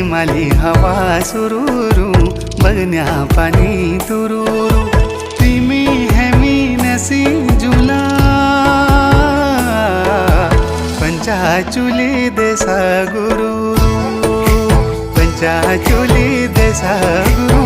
प्रेमाली हवा सुरूरू बगन्या पानी तुरूरू तिमी हेमी नसी जुला पंचाचुली देसा गुरु पंचाचुली देसा गुरु